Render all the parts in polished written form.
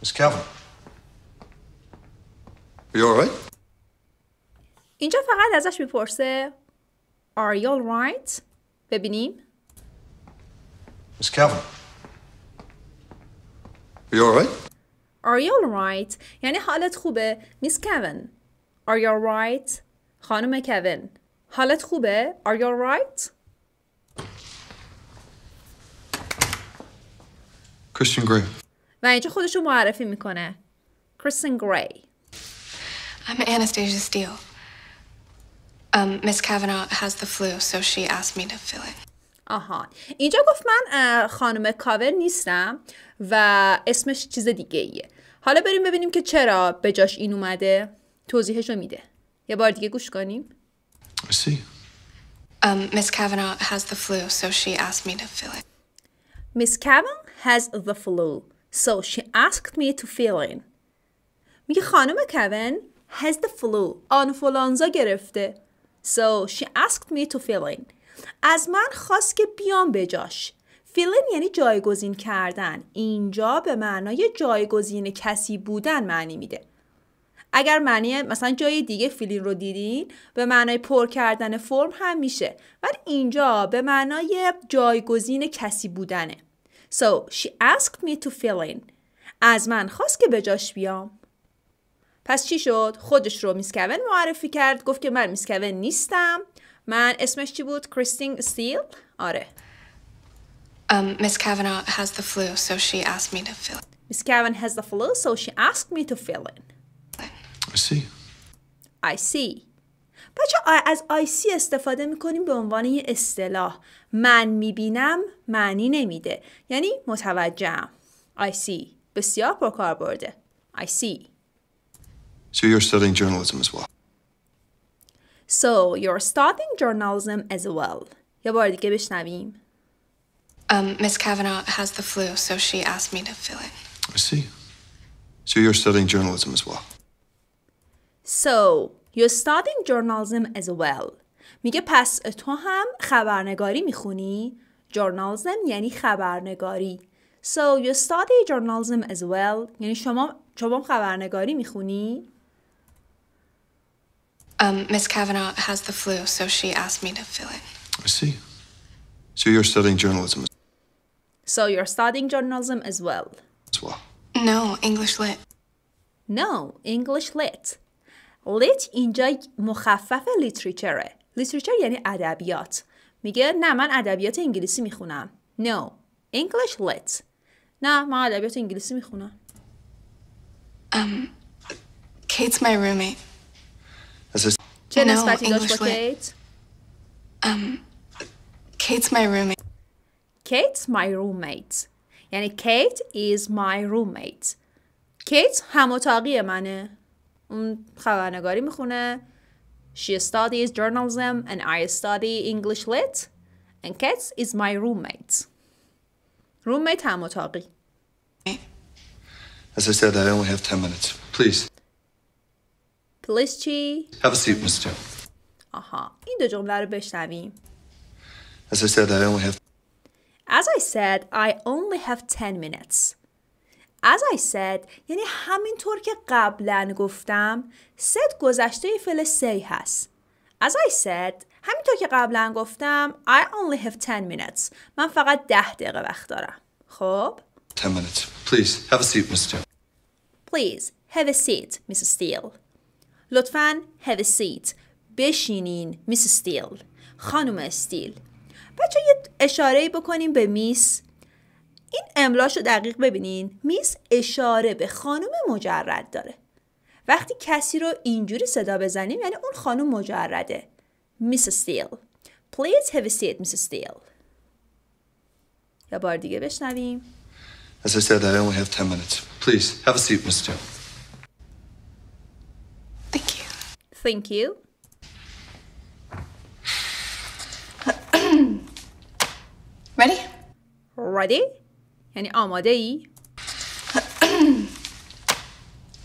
Miss Calvin. Are you all right? اینجا فقط ازش میپرسه Are you all right؟ ببینیم. Miss Calvin. Are you all right? Are you all right؟ یعنی حالت خوبه؟ Miss Kevin. Are you all right؟ خانم کوین. حالت خوبه؟ Are you all right؟ Christian Grey. و اینجا خودشو معرفی میکنه. Kristen Gray. I'm Anastasia Steele. Miss Kavanaugh has the flu, so she asked me to fill it. آها. اینجا گفت من خانم کاون نیستم و اسمش چیز دیگه ایه. حالا بریم ببینیم که چرا به جاش این اومده. توضیحشو میده. یه بار دیگه گوش کنیم. I see. Miss Kavanaugh has the flu, so she asked me to fill it. Miss Kavanaugh has the flu, so she asked me to fill in. میگه خانم کوین has the flu. آنفولانزا گرفته. So she asked me to fill in. از من خواست که بیام به جاش. fill in یعنی جایگزین کردن. اینجا به معنای جایگزین کسی بودن معنی میده. اگر معنی مثلا جای دیگه فیلین رو دیدین به معنای پر کردن فرم هم میشه. ولی اینجا به معنای جایگزین کسی بودنه. So she asked me to fill in. از من خواست که به جاش بیام. پس چی شد؟ خودش رو میس کوین معرفی کرد. گفت که من میس کوین نیستم. من اسمش چی بود؟ کریستین استیل؟ آره. Miss Kavanaugh has the flu, so she asked me to fill it. Miss Kavanaugh has the flu, so she asked me to fill in. I see. I see. بچه از I see استفاده میکنیم به عنوان یه اصطلاح. من میبینم معنی نمیده. یعنی متوجهم. I see. بسیار پرکار برده. I see. So you're studying journalism as well. So you're studying journalism as well. یه بار دیگه بشنویم. Miss Kavanaugh has the flu, so she asked me to fill it. I see. So you're studying journalism as well. So you're studying journalism as well. میگه پس تو هم خبرنگاری میخونی؟ journalism یعنی خبرنگاری. So you study journalism as well. یعنی شما خبرنگاری میخونی؟ Miss Kavanaugh has the flu, so she asked me to fill it. I see. So you're studying journalism So you're studying journalism as well. as well. No, English lit. No, English lit. Lit اینجا مخفف لیتریچره. لیتریچر یعنی ادبیات. میگه نه من ادبیات انگلیسی میخونم. No, English lit. نه من ادبیات انگلیسی میخونم. Kate's my roommate. As I چه No, نسبتی داشت با English lit. کیت؟ Kate's my roommate. Kate's my roommate. یعنی Kate is my roommate. Kate هم اتاقی منه. اون خبرنگاری میخونه. She studies journalism and I study English lit. And Kate is my roommate. Roommate هم اتاقی. As I said, I only have 10 minutes. Please, Please چی؟ have a seat, Miss Jones. آها. این دو جمله رو بشنویم. As I said, I only have... As I said, I only have 10 minutes. As I said یعنی همینطور که قبلا گفتم said گذشته فعل say هست. As I said همینطور که قبلا گفتم I only have 10 minutes. من فقط 10 دقیقه وقت دارم. خب 10 minutes. Please, have a seat, Miss Jones. Please have a seat, Mrs. Steele. لطفاً have a seat. بشینین Mrs. Steele. خانم استیل. بچه یه اشاره‌ای بکنیم به میس. این املاش رو دقیق ببینین. میس اشاره به خانم مجرد داره. وقتی کسی رو اینجوری صدا بزنیم یعنی اون خانم مجرده. Mrs. Steele. Please have a seat, Mrs. Steele. یا بار دیگه بشنویم. As I said, I only have 10 minutes. Please, have a seat, Miss Jones. Thank you. Thank you. Ready? Ready? یعنی آماده ای؟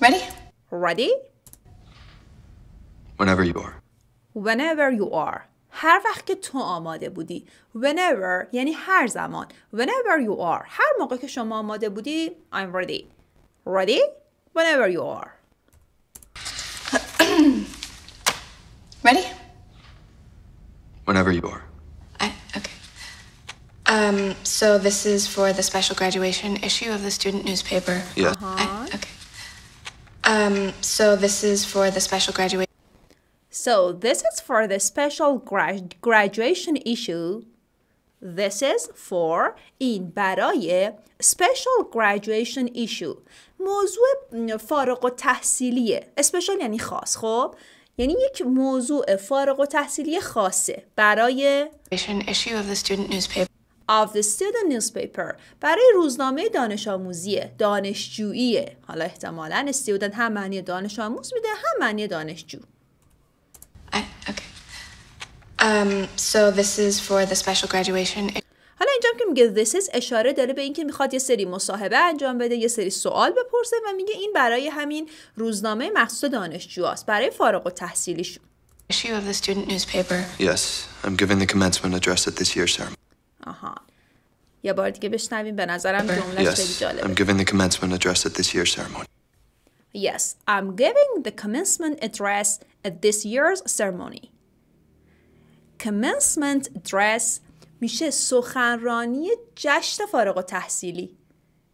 Ready? Ready? Whenever you are. Whenever you are. هر وقت که تو آماده بودی. Whenever یعنی هر زمان. Whenever you are. هر موقع که شما آماده بودی I'm ready. Ready? Whenever you are. Ready? Whenever you are. Okay. So this is for the special graduation issue of the student newspaper. Yes. Okay. So this is for the special graduation. So this is for the special graduation issue. This is for این برای special graduation issue. موضوع فارغ التحصیلیه. special یعنی خاص. خب یعنی یک موضوع فارغ التحصیلی خاصه برای Issue of the student newspaper. of the student newspaper برای روزنامه دانش آموزیه، دانشجوییه. حالا احتمالاً student هم معنی دانش آموز میده هم معنی دانشجو. Okay. So this is for the special graduation. حالا اینجا که میگه this is اشاره داره به اینکه میخواد یه سری مصاحبه انجام بده، یه سری سوال بپرسه و میگه این برای همین روزنامه مخصوص دانشجوهاست، برای فارغ التحصیلیشون. Issue of the student newspaper. Yes, I'm giving the commencement address at this year's ceremony. آها. یه بار دیگه بشنویم، به نظرم جمله‌اش خیلی Yes, جالبه. I'm giving the commencement address at this year's ceremony. Yes, I'm giving the commencement address at this year's ceremony. Commencement address میشه سخنرانی جشن فارغ التحصیلی.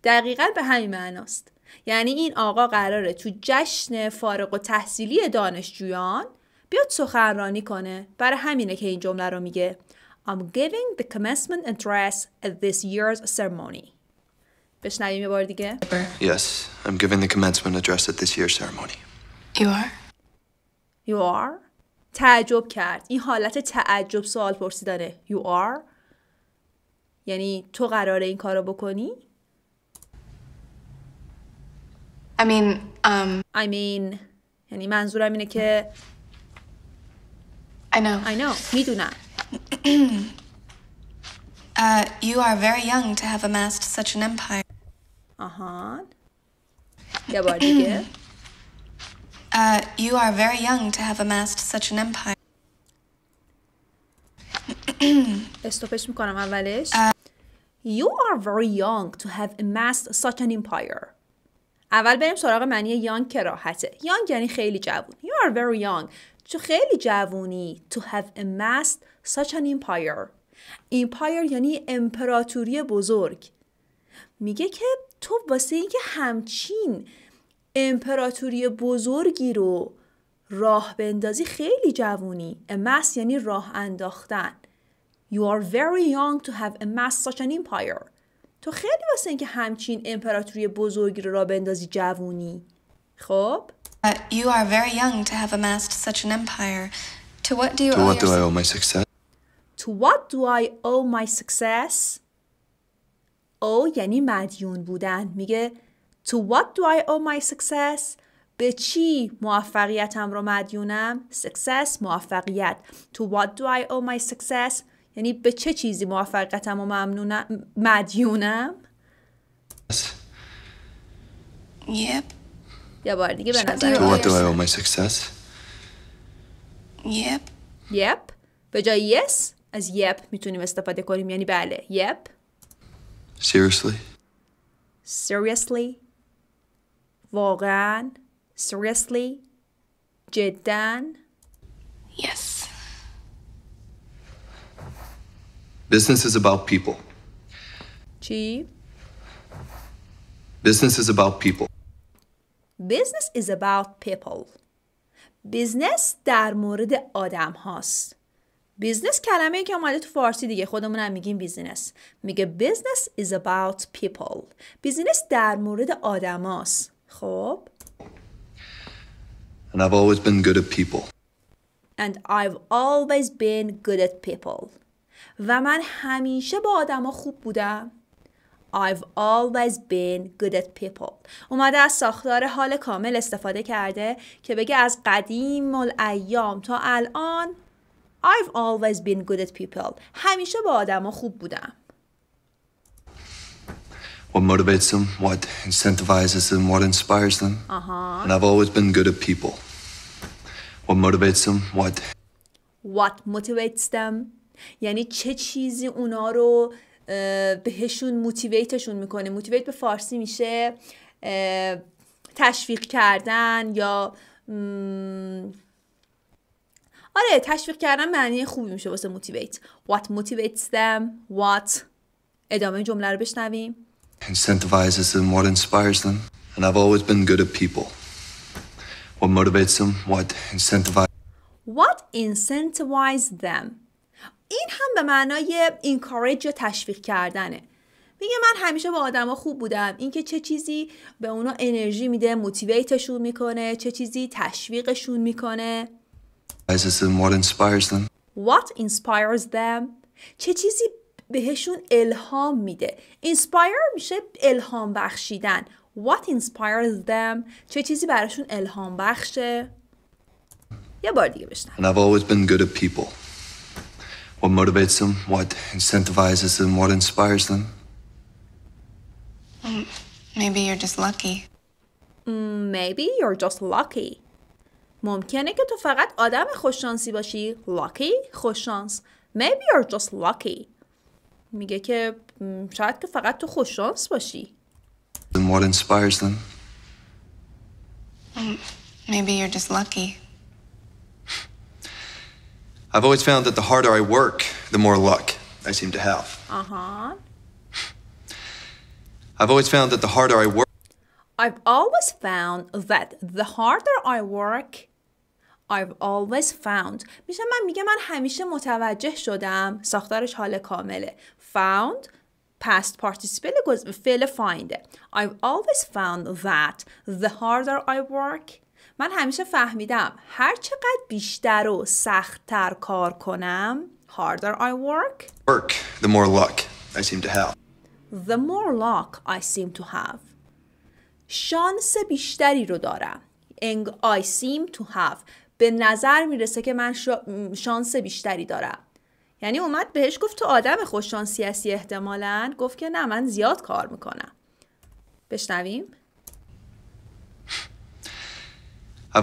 دقیقاً به همین معناست. یعنی این آقا قراره تو جشن فارغ التحصیلی دانشجویان بیاد سخنرانی کنه. برای همینه که این جمله رو میگه I'm giving the commencement address at this year's ceremony. بشنویم یه بار دیگه. Yes, I'm giving the commencement address at this year's ceremony. You are? You are? تعجب کرد. این حالت تعجب سوال پرسیدنه. You are? یعنی تو قراره این کارو بکنی؟ I mean, یعنی منظورم اینه که I know. I know. میدونم. You are very young to have amassed such an empire. آهان. یه بار دیگه. You are very young to have amassed such an empire. استوپش میکنم اولش. You are very young to have amassed such an empire. اول بریم سراغ معنی young که راحته. young یعنی خیلی جوون. You are very young. تو خیلی جوونی. To have amassed such an empire. empire یعنی امپراتوری بزرگ. میگه که تو واسه اینکه همچین امپراتوری بزرگی رو راه بندازی خیلی جوونی. amass یعنی راه انداختن. You are very young to have amassed such an empire. تو خیلی واسه اینکه همچین امپراتوری بزرگی رو راه بندازی جوونی. خب؟ You are very young to have amassed such an empire. To what do you To owe what do I your owe my success? To what do I owe my success? owe یعنی مدیون بودن. میگه To what do I owe my success? به چی موفقیتم رو مدیونم؟ Success موفقیت. To what do I owe my success? یعنی به چه چیزی موفقیتم رو مدیونم؟ Yep. یا بار دیگه به نظر To To what do I owe my success? Yep. Yep. به جای yes از yep میتونیم استفاده کنیم، یعنی بله. Yep. Seriously? Seriously. واقعا. Seriously. جداً. Yes. Business is about people. چی؟ Business is about people. Business is about people. Business در مورد آدم هاست. بیزنس کلمه که اومده تو فارسی دیگه، خودمون هم میگیم بیزنس. میگه business is about people. بیزنس در مورد آدم هاست. خب؟ And I've always been good at people. And I've always been good at people. و من همیشه با آدم ها خوب بودم. I've always been good at people. اومده از ساختار حال کامل استفاده کرده که بگه از قدیم الایام تا الان I've always been good at people. همیشه با آدم ها خوب بودم. What motivates them, what incentivizes them, what inspires them. And I've always been good at people. What motivates them, What motivates them. یعنی چه چیزی اونا رو بهشون موتیویتشون میکنه. موتیویت به فارسی میشه تشویق کردن یا آره تشویق کردن معنی خوبی میشه واسه motivate. What motivates them? What ادامه جمله رو بشنویم. Incentivizes them, what inspires them. And I've always been good at people. What motivates them, What incentivizes them. این هم به معنای encourage یا تشویق کردنه. میگه من همیشه با آدما خوب بودم. اینکه چه چیزی به اونا انرژی میده، موتیویتشون میکنه، چه چیزی تشویقشون میکنه. What inspires them. What inspires them. چه چیزی بهشون الهام میده. Inspire میشه الهام بخشیدن. What inspires them. چه چیزی براشون الهام بخشه. یه بار دیگه بشنم. And I've always been good at people. What motivates them, what incentivizes them, what inspires them. Maybe you're just lucky. Maybe you're just lucky. ممکنه که تو فقط آدم خوششانسی باشی. Lucky خوششانس. Maybe you're just lucky. میگه که شاید که فقط تو خوششانس باشی. And what inspires them. Maybe you're just lucky. I've always found that the harder I work, the more luck I seem to have. I've always found that the harder I work. I've always found that the harder I work, I've always found. من همیشه متوجه شدم. ساختارش حال کامله. Found past participle فعل فاینده. I've always found that the harder I work. من همیشه فهمیدم هر چقدر بیشتر و سخت‌تر کار کنم harder I work, The more luck I seem to have. the more luck I seem to have. شانس بیشتری رو دارم. I seem to have. به نظر میرسه که من شانس بیشتری دارم. یعنی اومد بهش گفت تو آدم خوششانسی هستی احتمالاً. گفت که نه من زیاد کار میکنم. بشنویم. I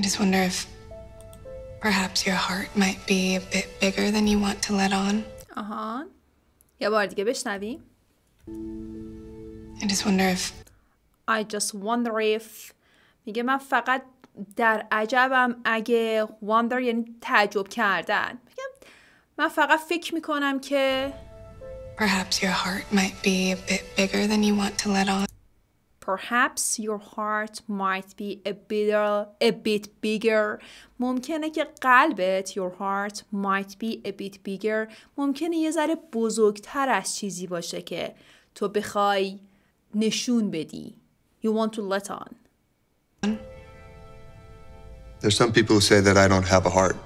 just wonder if perhaps your heart might be a bit bigger than you want to let on. یه بار دیگه بشنویم. I just wonder if I just wonder if. میگه من فقط در عجبم اگه wonder یعنی تعجب کردن. میگم من فقط فکر میکنم که perhaps your heart might be a bit bigger than you want to let on. Perhaps your heart might be a bit bigger. ممکنه که قلبت your heart might be a bit bigger. ممکنه یه ذره بزرگتر از چیزی باشه که تو بخوای نشون بدی. You want to let on. There's some people who say that I don't have a heart.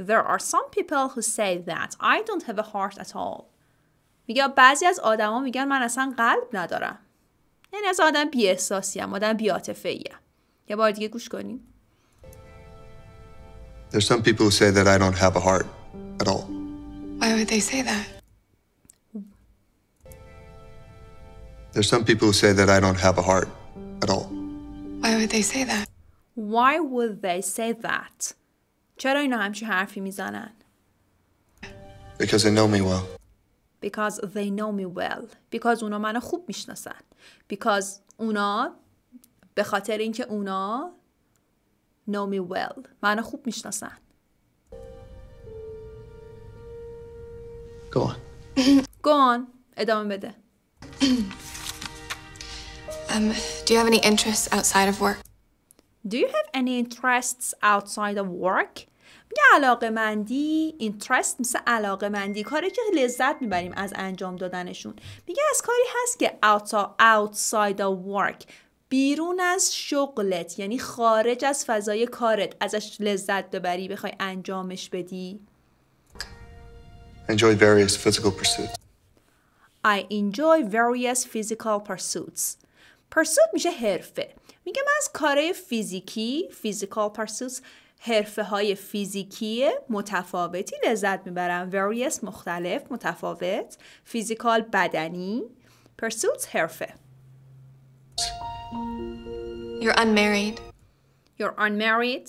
There are some people who say that I don't have a heart at all. میگه بعضی از آدما میگن من اصلا قلب ندارم. یعنی از آدم بی احساسیم، آدم بی عاطفه‌ایم. یه بار دیگه گوش کنیم. There's some people who say that I don't have a heart at all. Why would they say that? There's some people who say that I don't have a heart at all. Why would they say that? Why would they say that? چرا اینا همچین حرفی میزنن؟ Because they know me well. Because they know me well. Because اونا منو خوب میشناسن. Because اونا به خاطر اینکه اونا know me well. منو خوب میشناسن. Go on. Go on. ادامه بده. Do you have any interests outside of work? Do you have any interests outside of work? میگه علاقه‌مندی. interest مثل علاقه‌مندی، کاری که لذت میبریم از انجام دادنشون. میگه از کاری هست که outside of work، بیرون از شغلت، یعنی خارج از فضای کارت ازش لذت ببری، بخوای انجامش بدی. I enjoy various physical pursuits. I enjoy various physical pursuits. pursuit میشه حرفه. میگه من از کارهای فیزیکی physical pursuits، حرفه های فیزیکی متفاوتی لذت میبرم. various مختلف، متفاوت. physical بدنی. pursuits حرفه. You're unmarried. You're unmarried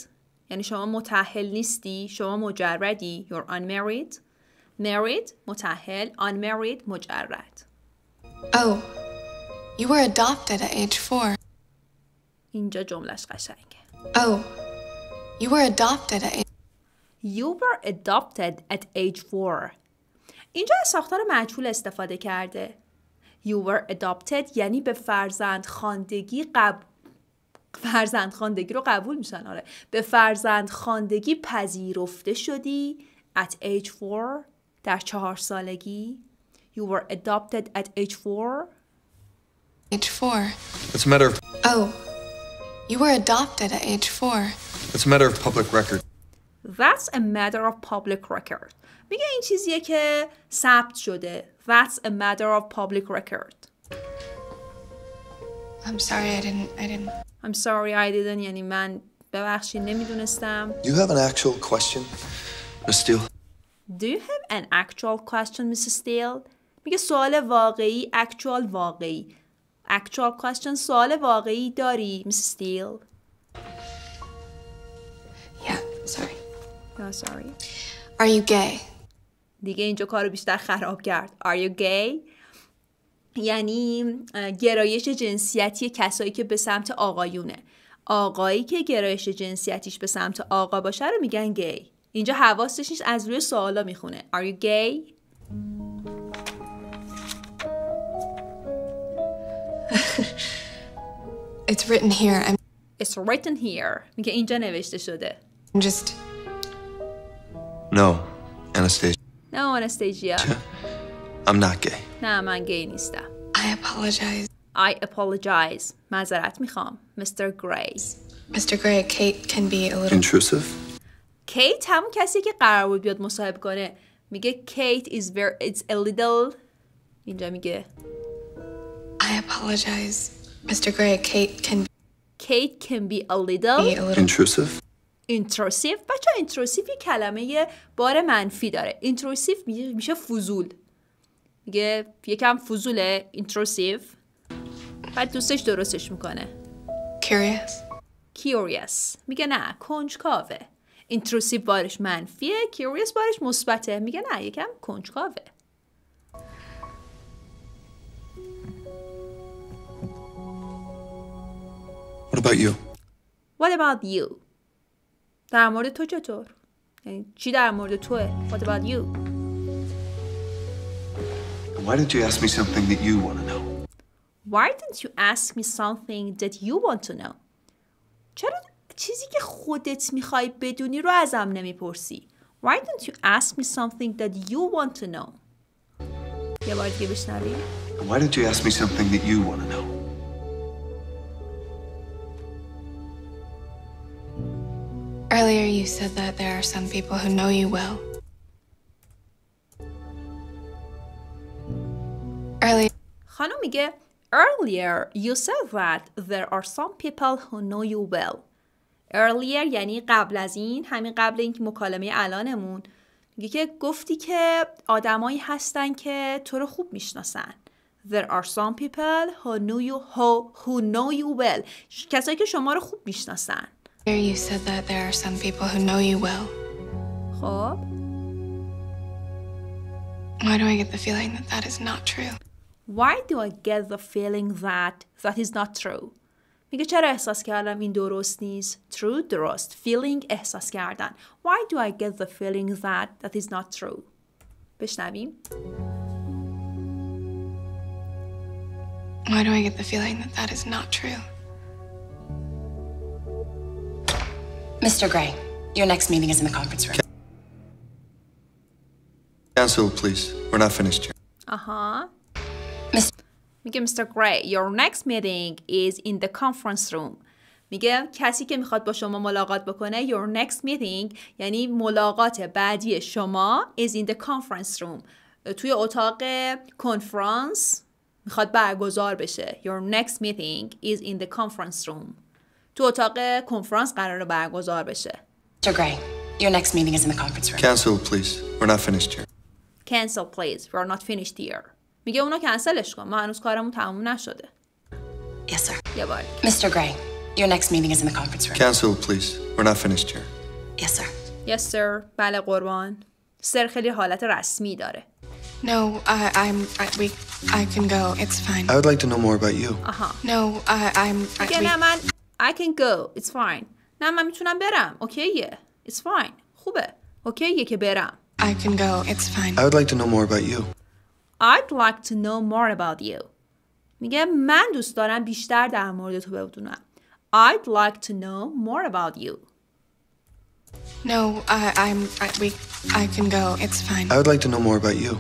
یعنی شما متأهل نیستی، شما مجردی. You're unmarried. Married متأهل، unmarried مجرد. Oh, you were adopted at age 4. اینجا جملهش قشنگه. Oh, you were adopted at age... You were adopted at age 4. اینجا از ساختار مجهول استفاده کرده. You were adopted یعنی به فرزندخواندگی رو قبول میشن. آره. به فرزندخواندگی پذیرفته شدی at age 4 در 4 سالگی. You were adopted at age 4. Age 4. It's a matter of... Oh, you were adopted at age 4. It's a matter of public record. That's a matter of public record. میگه این چیزیه که ثبت شده. That's a matter of public record. I'm sorry I didn't... I'm sorry I didn't یعنی من ببخشید نمیدونستم. You have an actual question, Miss Steele? Do you have an actual question, Mrs. Steele? میگه سوال واقعی، actual واقعی. Actual question سوال واقعی داری, Mrs. Steele? Yeah, sorry. No, sorry. Are you gay? دیگه اینجا کارو بیشتر خراب کرد. Are you gay? یعنی گرایش جنسیتی کسایی که به سمت آقایونه. آقایی که گرایش جنسیتیش به سمت آقا باشه رو میگن گی. اینجا حواسش نیست، از روی سوالا میخونه. Are you gay? It's written here. It's written here. میگه اینجا نوشته شده. I'm just... No, Anastasia. No, Anastasia. I'm not gay. نه من گی نیستم. I apologize. I apologize. معذرت میخوام. Mr. Gray. Mr. Gray, Kate can be a little... Intrusive? کیت همون کسی که قرار بود بیاد مصاحبه کنه. میگه Kate is it's a little. اینجا میگه I apologize. Mr. Gray, Kate can be a little Intrusive? intrusive. بچه intrusive یه کلمه بار منفی داره. intrusive میشه فضول. میگه یکم فضوله intrusive. بعد دوستش درستش میکنه. Curious. میگه نه کنجکاوه. intrusive بارش منفیه. Curious بارش مثبته. میگه نه یکم کنجکاوه. What about you? What about you? در مورد تو چطور؟ یعنی چی در مورد توه؟ What about you? Why didn't you ask me something that you want to know? Why didn't you ask me something that you want to know? چرا چیزی که خودت میخوای بدونی رو ازم نمیپرسی؟ Why didn't you ask me something that you want to know? یه بار دیگه بشنوی. Why didn't you ask me something that you want to know? Earlier you said that there are some people who know you well. خانم میگه Earlier you said that there are some people who know you well. Earlier یعنی قبل از این، همین قبل این مکالمه الانمون، میگه که گفتی که آدمایی هستن که تو رو خوب میشناسن. There are some people who know you well. کسایی که شما رو خوب میشناسن. You said that there are some people who know you well. خب. Why do I get the feeling that that is not true? Why do I get the feeling that that is not true? میگه چرا احساس کردم این درست نیست؟ True درست. Feeling احساس کردن. Why do I get the feeling that that is not true? بشنویم. Why do I get the feeling that that is not true? Mr. Gray, your next meeting is in the conference room. Cancel, please. We're not finished here. میگه Mr. Gray, your next meeting is in the conference room. میگه کسی که میخواد با شما ملاقات بکنه your next meeting یعنی ملاقات بعدی شما is in the conference room. توی اتاق کنفرانس میخواد برگزار بشه. Your next meeting is in the conference room. تو اتاق کنفرانس قراره برگزار بشه. Mr. Gray, your next meeting is in the conference room. Cancel, please. We're not finished here. Cancel, please. We're not finished here. میگه اونا کنسلش کن. ما هنوز کارمون تموم نشده. Yes, sir. یه بار. Mr. Gray, your next meeting is in the conference room. Cancel, please. We're not finished here. Yes, sir. Yes sir. بله قربان. سر خیلی حالت رسمی داره. No, I can go. It's fine. I would like to know more about you. No, میگه نه من I can go. It's fine. نه من میتونم برم. اوکیه. It's fine. خوبه. اوکیه که برم. I can go. It's fine. I would like to know more about you. I'd like to know more about you. میگه من دوست دارم بیشتر در مورد تو بدونم. I'd like to know more about you. No, I can go. It's fine. I would like to know more about you.